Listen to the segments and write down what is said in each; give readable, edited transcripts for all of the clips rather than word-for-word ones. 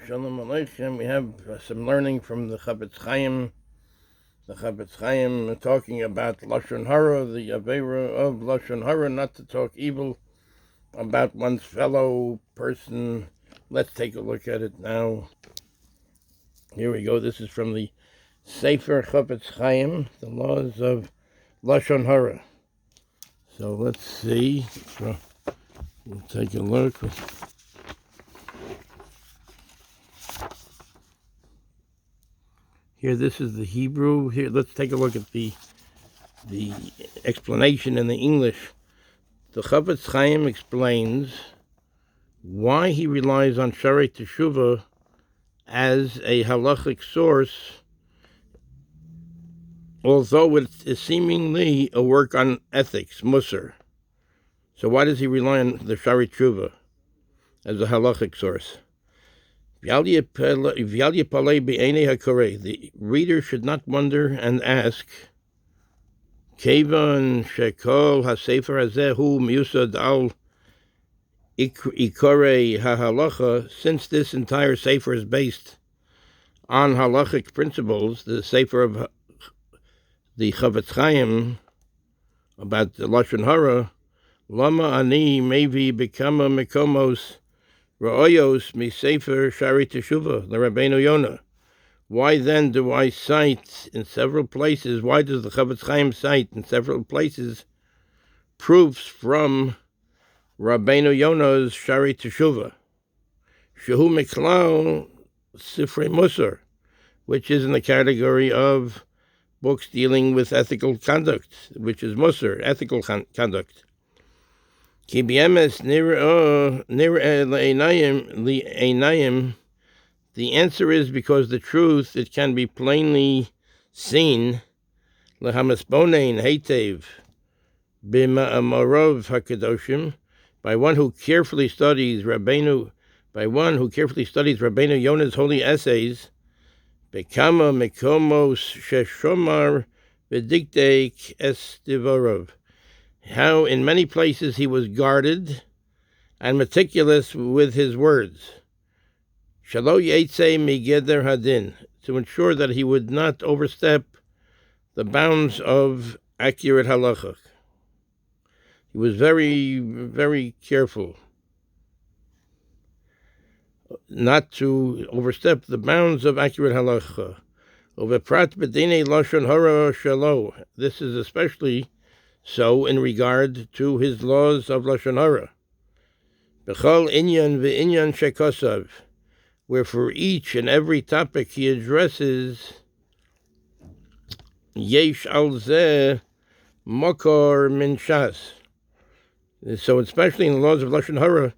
Shalom Aleichem. We have some learning from the Chaim. The Chaim talking about Lashon Hara, the Avera of Lashon Hara, not to talk evil about one's fellow person. Let's take a look at it now. Here we go. This is from the Sefer Chofetz Chaim, the laws of Lashon Hara. So let's see. We'll take a look. Here, this is the Hebrew. Here, let's take a look at the explanation in the English. The Chofetz Chaim explains why he relies on Sharei Teshuvah as a halachic source, although it is seemingly a work on ethics, musar. So why does he rely on the Sharei Teshuvah as a halachic source? The reader should not wonder and ask, Kevan shekol haSefer hazehu miusad al ikorei hahalacha, since this entire Sefer is based on halachic principles, the Sefer of the Chofetz Chaim about the Lashon Hara, lama ani mevi bekama mekomos Ra'oyos mi Sefer Sharei Teshuvah the Rabbeinu Yonah. Why then do I cite in several places? Why does the Chofetz Chaim cite in several places proofs from Rabbeinu Yonah's Sharei Teshuvah? Shehu Miklau Sifrei Musar, which is in the category of books dealing with ethical conduct, which is Musar, ethical conduct. The answer is because the truth, it can be plainly seen by one who carefully studies Rabbeinu Yonah's holy essays, how in many places he was guarded and meticulous with his words, Shalo Yetze Migeder Hadin, to ensure that he would not overstep the bounds of accurate halacha. He was very, very careful not to overstep the bounds of accurate halacha. Oveprat b'dinei Lashon Hara shalo. This is especially so in regard to his laws of Lashon Hara. B'chol inyan v'inyan shekosav, where for each and every topic he addresses, yesh al zeh makor min shas. So especially in the laws of Lashon Hara,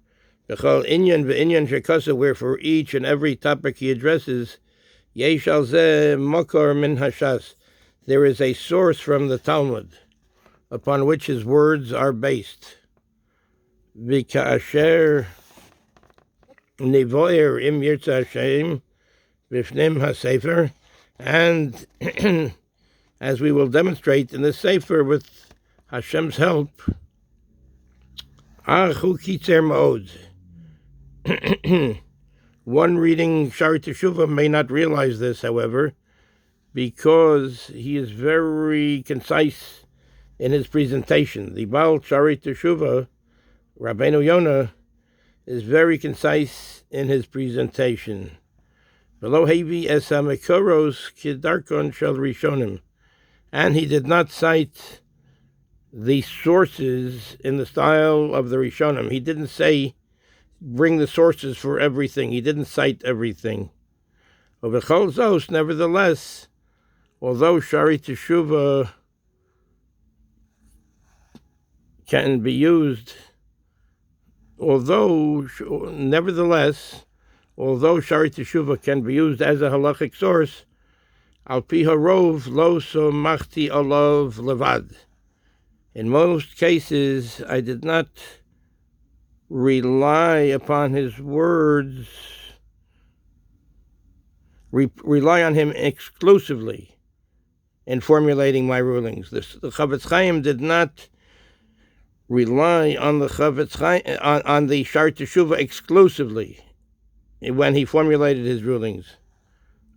b'chol inyan v'inyan shekosav, where for each and every topic he addresses, yesh al zeh makor min hashas, there is a source from the Talmud upon which his words are based. V'ka'asher nivoyer im yirtza HaShem v'fnim HaSefer, and as we will demonstrate in the Sefer with Hashem's help, achu kitzer ma'od. One reading Sharei Teshuvah may not realize this, however, because he is very concise in his presentation. The Baal Sharei Teshuvah, Rabbeinu Yonah, is very concise in his presentation. V'lo hevi es hamekoros kidarkon shel rishonim, and he did not cite the sources in the style of the Rishonim. He didn't say, bring the sources for everything. He didn't cite everything. V'chol zos, nevertheless, although Sharei Teshuvah can be used, although Sharei Teshuvah can be used as a halachic source, al pi harov lo somachti alav levad. In most cases, I did not rely upon his words, rely on him exclusively in formulating my rulings. The Chofetz Chaim did not rely on the Chofetz Chaim, on the Sharei Teshuvah exclusively when he formulated his rulings.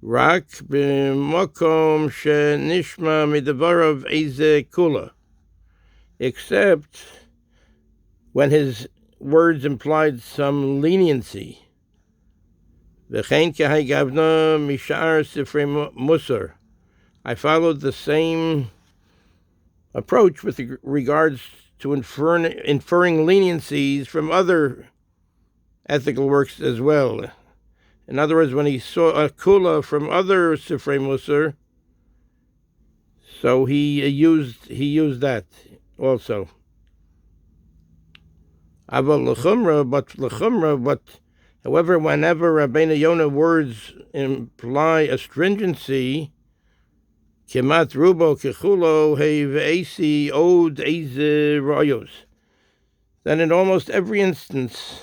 Rak b'makom shenishma midavarav eze kula, except when his words implied some leniency. V'chein k'hai gavna mishar sifrei musar. I followed the same approach with regards to inferring leniencies from other ethical works as well. In other words, when he saw a kula from other Sifrei Musar, so he used that also. But however, whenever Rabbeinu Yonah words imply a stringency, Kemat rubo kechulo heveisi od eze rayos, then in almost every instance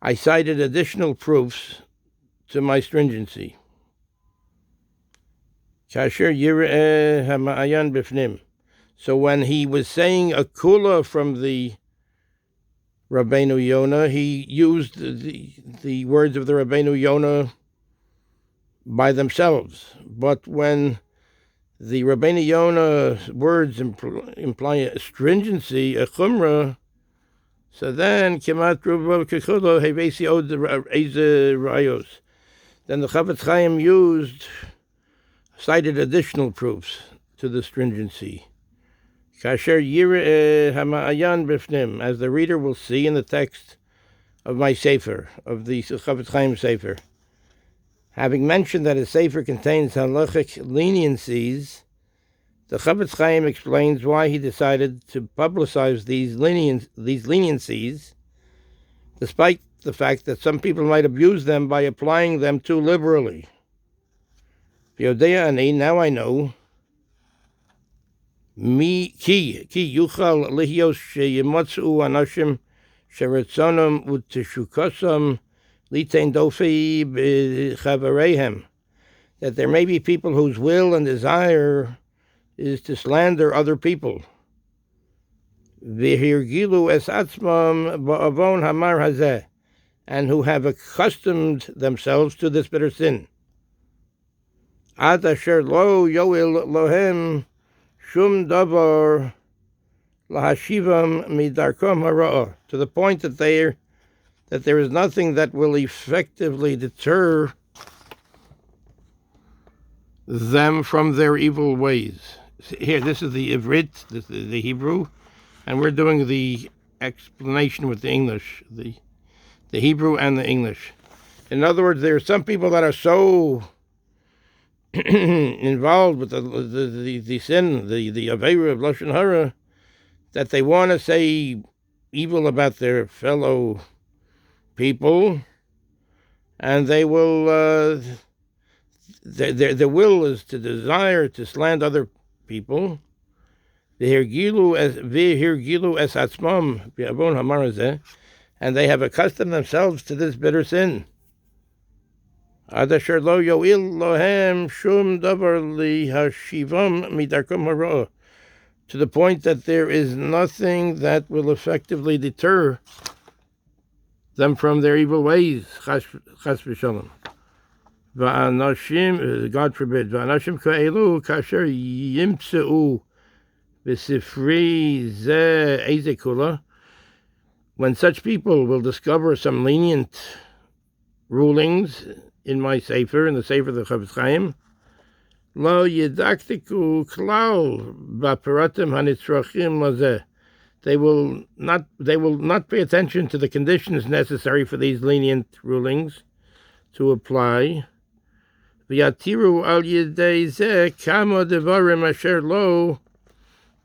I cited additional proofs to my stringency. Kasher yireh hama'ayan bifnim. So when he was saying a kula from the Rabbeinu Yonah, he used the words of the Rabbeinu Yonah by themselves. But when the Rabbeinu Yonah words imply a stringency, a chumrah, so then kemat rubo kechulo heveisi od eze rayos. Then the Chofetz Chaim cited additional proofs to the stringency. Kasher yireh hama'ayan bifnim, as the reader will see in the text of my Sefer, of the Chofetz Chaim Sefer. Having mentioned that a Sefer contains halachic leniencies, the Chofetz Chaim explains why he decided to publicize these leniencies, despite the fact that some people might abuse them by applying them too liberally. Now I know. Ki yuchal lihios sheyimotzu anashim sheretzonom uteshukosam litein dofi b'chavareihem, that there may be people whose will and desire is to slander other people. V'hirgilu es atzmam ba'avon hamar hazeh, and who have accustomed themselves to this bitter sin. Ad asher lo yoil lohem shum davar lahashivam midarkom hara, to the point that there is nothing that will effectively deter them from their evil ways. Here, this is the Ivrit, this is the Hebrew, and we're doing the explanation with the English, the Hebrew and the English. In other words, there are some people that are so involved with the sin, the Aveira of Lashon Hara, that they want to say evil about their fellow people, and they will, their will is to desire to slander other people. V'hirgilu es atzmam b'avon hamar hazeh, and they have accustomed themselves to this bitter sin. Ad asher lo yoil lohem shum davar lihashivam midarkom hara, to the point that there is nothing that will effectively deter them from their evil ways. Chas v'shalom. V'anashim, God forbid, v'anashim ka'elu kasher yimtseu v'sifri ze eze kula, when such people will discover some lenient rulings in my Sefer, in the Sefer of the Chofetz Chaim, lo yedaktiku klal b'paratim hanitzrachim lazeh, they will not pay attention to the conditions necessary for these lenient rulings to apply. V'yatiru al yedei zeh kama devarim asher lo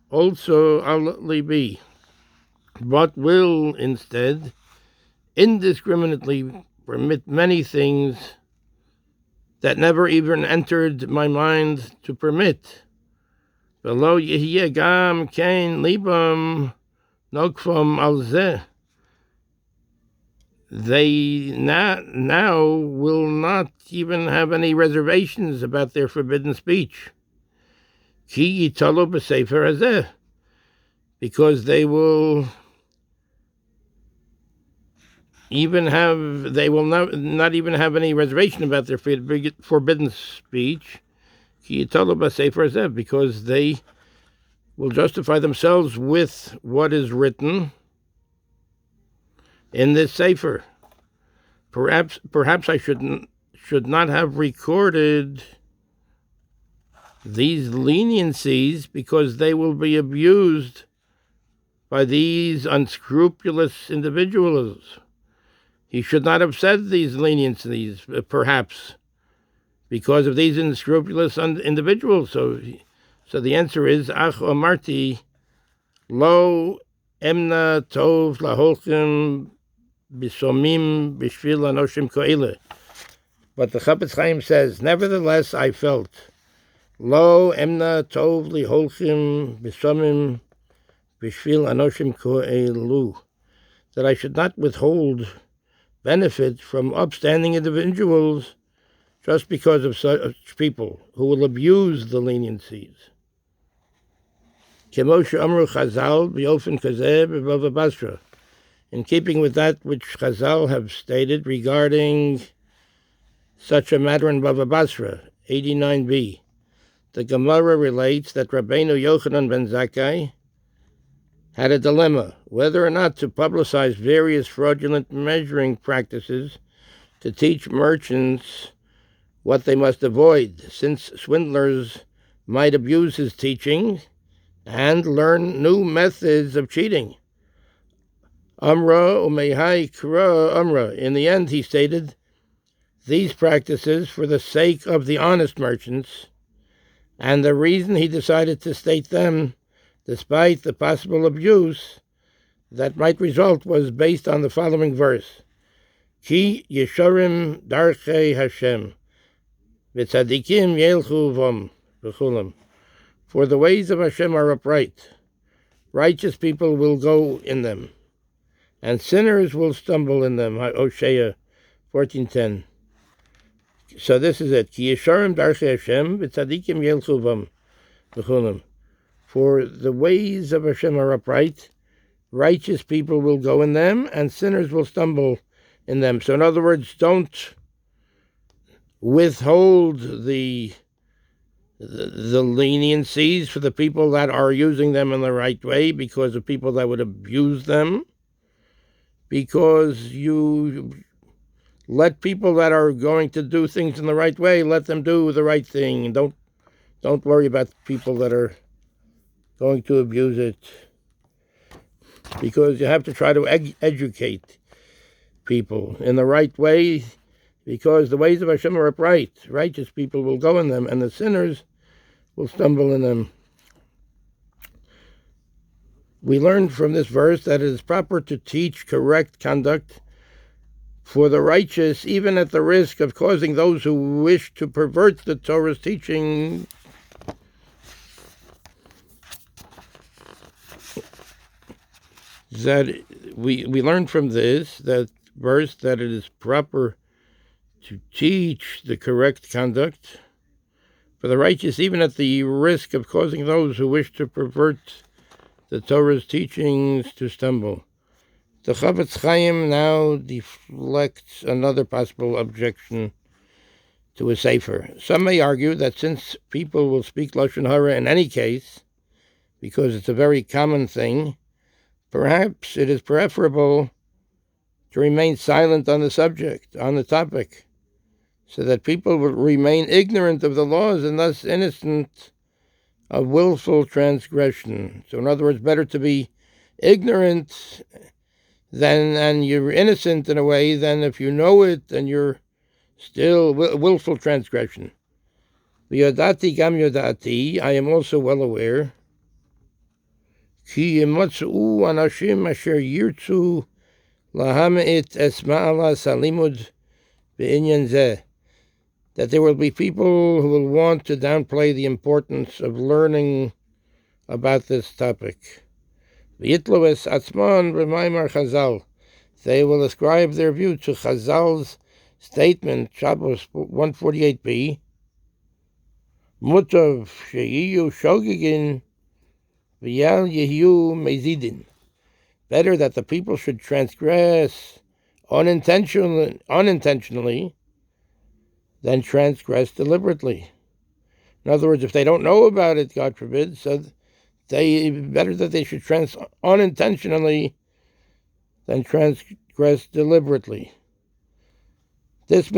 also al libi, but will instead indiscriminately permit many things that never even entered my mind to permit. V'lo yehyeh gam kein libam nokfam al zeh, they now will not even have any reservations about their forbidden speech. Ki yitalo b'sefer hazeh, because they will they will not even have any reservation about their forbidden speech, because they will justify themselves with what is written in this Sefer. Perhaps I should not have recorded these leniencies because they will be abused by these unscrupulous individuals. He should not have said these leniencies, perhaps, because of these unscrupulous individuals. So the answer is, Ach Omarti, Lo Emna Tov Laholchim Bisomim Bishvil Anoshim Koile. But the Chofetz Chaim says, nevertheless, I felt, Lo Emna Tov Liholchim Bisomim Bishvil Anoshim Koelu, that I should not withhold benefit from upstanding individuals just because of such people who will abuse the leniencies. In keeping with that which Chazal have stated regarding such a matter in Bava Basra, 89b, the Gemara relates that Rabbeinu Yochanan ben Zakkai had a dilemma whether or not to publicize various fraudulent measuring practices to teach merchants what they must avoid, since swindlers might abuse his teaching and learn new methods of cheating. Amra umehai kra amra. In the end, he stated, these practices for the sake of the honest merchants, and the reason he decided to state them despite the possible abuse that might result was based on the following verse: Ki yesharim darchei HaShem, v'tzadikim yelchu vom v'chulam. For the ways of HaShem are upright, righteous people will go in them, and sinners will stumble in them. Hosea 14:10. So this is it. Ki yesharim darchei HaShem, v'tzadikim yelchu vom v'chulam. For the ways of HaShem are upright, righteous people will go in them, and sinners will stumble in them. So in other words, don't withhold the leniencies for the people that are using them in the right way because of people that would abuse them, because you let people that are going to do things in the right way, let them do the right thing. Don't worry about people that are going to abuse it, because you have to try to educate people in the right way, because the ways of HaShem are upright. Righteous people will go in them, and the sinners will stumble in them. We learn from this verse that it is proper to teach correct conduct for the righteous, even at the risk of causing those who wish to pervert the Torah's teaching that we learn from this that verse that it is proper to teach the correct conduct for the righteous, even at the risk of causing those who wish to pervert the Torah's teachings to stumble. The Chofetz Chaim now deflects another possible objection to a Sefer. Some may argue that since people will speak Lashon Hara in any case, because it's a very common thing, perhaps it is preferable to remain silent on the subject, on the topic, so that people will remain ignorant of the laws and thus innocent of willful transgression. So in other words, better to be ignorant and you're innocent in a way than if you know it and you're still willful transgression. V'yodati gam yodati, I am also well aware, Ki yimatzu anashim asher yirtzu lahamit esma'ala salimud be'inyan zeh, that there will be people who will want to downplay the importance of learning about this topic. V'yitlu es atzman b'maimar Chazal, they will ascribe their view to Chazal's statement, Shabbos 148b, Mutav she'iyu shogigin v'yal yehiyu mezidin, better that the people should transgress unintentionally, then transgress deliberately. In other words, if they don't know about it, God forbid, so better that they should unintentionally than transgress deliberately. This